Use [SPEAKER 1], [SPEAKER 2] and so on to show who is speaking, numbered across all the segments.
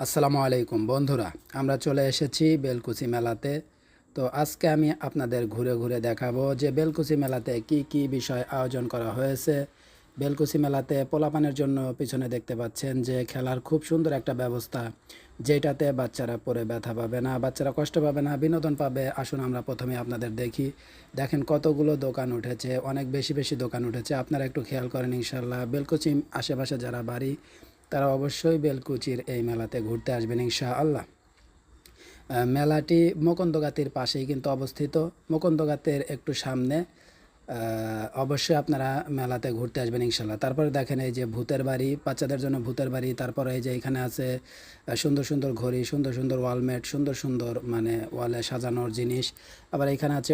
[SPEAKER 1] আসসালামু আলাইকুম বন্ধুরা, আমরা চলে এসেছি বেলকুচি মেলাতে। তো আজকে আমি আপনাদের ঘুরে ঘুরে দেখাবো যে বেলকুচি মেলাতে কি কি বিষয় আয়োজন করা হয়েছে। বেলকুচি মেলাতে পোলাপানের জন্য পিছনে দেখতে পাচ্ছেন যে খেলার খুব সুন্দর একটা ব্যবস্থা, যেটাতে বাচ্চারা পড়ে ব্যথা পাবে না, বাচ্চারা কষ্ট পাবে না, বিনোদন পাবে। আসুন আমরা প্রথমে আপনাদের দেখেন কতগুলো দোকান উঠেছে, অনেক বেশি বেশি দোকান উঠেছে। আপনারা একটু খেয়াল করেন, ইনশাল্লাহ বেলকুচি আশেপাশে যারা বাড়ি তারা অবশ্যই বেলকুচির এই মেলাতে ঘুরতে আসবেন ইনশাআল্লাহ। মেলাটি মুকুন্দগাতির পাশেই কিন্তু অবস্থিত। মুকুন্দগাতের একটু সামনে অবশ্যই আপনারা মেলাতে ঘুরতে আসবেন ইনশাল্লাহ। তারপরে দেখেন এই যে ভূতের বাড়ি, বাচ্চাদের জন্য ভূতের বাড়ি। তারপরে এই যে এখানে আছে সুন্দর সুন্দর ঘড়ি, সুন্দর সুন্দর ওয়ালমেট, সুন্দর সুন্দর মানে ওয়ালে সাজানোর জিনিস। আবার এখানে আছে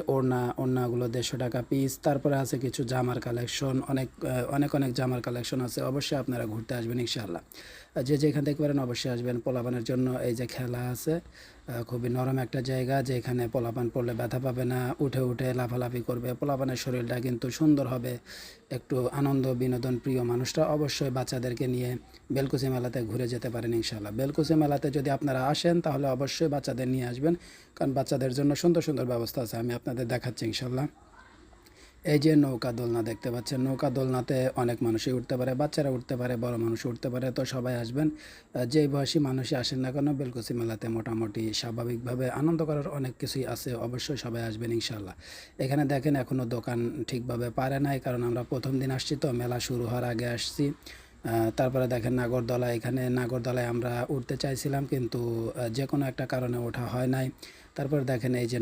[SPEAKER 1] ওড়নাগুলো 150 টাকা পিস। তারপরে আছে কিছু জামার কালেকশন, অনেক অনেক জামার কালেকশন আছে। অবশ্যই আপনারা ঘুরতে আসবেন ইনশাল্লাহ। যে যেখান থেকে পারেন অবশ্যই আসবেন। পোলাপানের জন্য এই যে খেলা আছে, খুবই নরম একটা জায়গা, যেখানে পোলাপান পড়লে ব্যথা পাবে না, উঠে উঠে লাফালাফি করবে। পোলাপানের শরীরটা কিন্তু সুন্দর হবে। একটু আনন্দ বিনোদন প্রিয় মানুষরা অবশ্যই বাচ্চাদেরকে নিয়ে বেলকুচি মেলাতে ঘুরে যেতে পারেন ইনশাল্লাহ। বেলকুচি মেলাতে যদি আপনারা আসেন তাহলে অবশ্যই বাচ্চাদের নিয়ে আসবেন, কারণ বাচ্চাদের জন্য সুন্দর সুন্দর ব্যবস্থা আছে। আমি আপনাদের দেখাচ্ছি ইনশাল্লাহ। এই যে নৌকা দোলনা দেখতে পাচ্ছেন, নৌকা দোলনাতে অনেক মানুষই উঠতে পারে, বাচ্চারা উঠতে পারে, বড় মানুষ উঠতে পারে। তো সবাই আসবেন, যেই বয়সী মানুষই আসেন না কেন, বেলকুচি মেলাতে মোটামুটি স্বাভাবিকভাবে আনন্দ করার অনেক কিছুই আছে। অবশ্যই সবাই আসবেন ইনশাল্লাহ। এখানে দেখেন এখনও দোকান ঠিকভাবে পারে নাই, কারণ আমরা প্রথম দিন আসছি, তো মেলা শুরু হওয়ার আগে আসছি। তারপরে দেখেন নাগরদোলা, এখানে নাগরদোলায় আমরা উঠতে চাইছিলাম, কিন্তু যে কোনো একটা কারণে ওঠা হয় নাই। তারপর দেখেন এই যে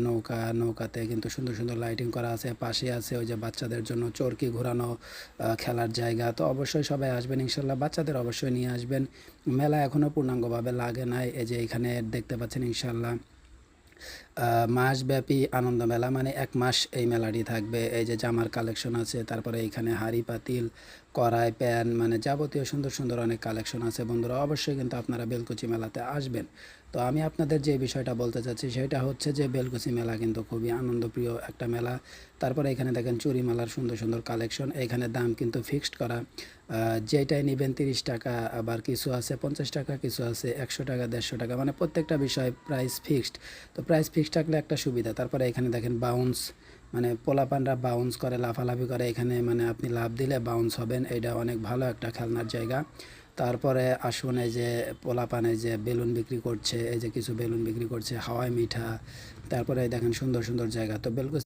[SPEAKER 1] নৌকাতে কিন্তু সুন্দর সুন্দর লাইটিং করা আছে। পাশে আছে ওই যে বাচ্চাদের জন্য চরকি ঘোরানো খেলার জায়গা। তো অবশ্যই সবাই আসবেন ইনশাল্লাহ, বাচ্চাদের অবশ্যই নিয়ে আসবেন। মেলা এখনও পূর্ণাঙ্গভাবে লাগে নাই। এই যে এখানে দেখতে পাচ্ছেন ইনশাল্লাহ মাসব্যাপী আনন্দ মেলা, মানে 1 মাস এই মেলাটি থাকবে। এই যে জামার কালেকশন আছে, তারপরে এখানে হাঁড়ি পাতিল, কড়াই, প্যান, মানে যাবতীয় সুন্দর সুন্দর অনেক কালেকশন আছে। বন্ধুরা অবশ্যই কিন্তু আপনারা বেলকুচি মেলাতে আসবেন। তো আমি আপনাদের যে বিষয়টা বলতে চাচ্ছি সেটা হচ্ছে যে বেলকুচি মেলা কিন্তু খুবই আনন্দপ্রিয় একটা মেলা। তারপরে এখানে দেখেন চুরি মেলার সুন্দর সুন্দর কালেকশন। এখানে দাম কিন্তু ফিক্সড করা, যেটাই নেবেন 30 টাকা, আবার কিছু আছে 50 টাকা, কিছু আছে 100 টাকা, 150 টাকা, মানে প্রত্যেকটা বিষয় প্রাইস ফিক্সড। তো প্রাইস ফিক্সড থাকলে একটা সুবিধা। তারপরে এখানে দেখেন বাউন্স, মানে পোলাপানরা বাউন্স করে, লাফালাফি করে। এখানে মানে আপনি লাফ দিলে বাউন্স হবেন, এটা অনেক ভালো একটা খেলনার জায়গা। তারপরে আসুন এই যে পোলাপান এই যে বেলুন বিক্রি করছে, এই যে কিছু বেলুন বিক্রি করছে, হাওয়াই মিঠা। তারপরে দেখেন সুন্দর সুন্দর জায়গা। তো বেলকুচি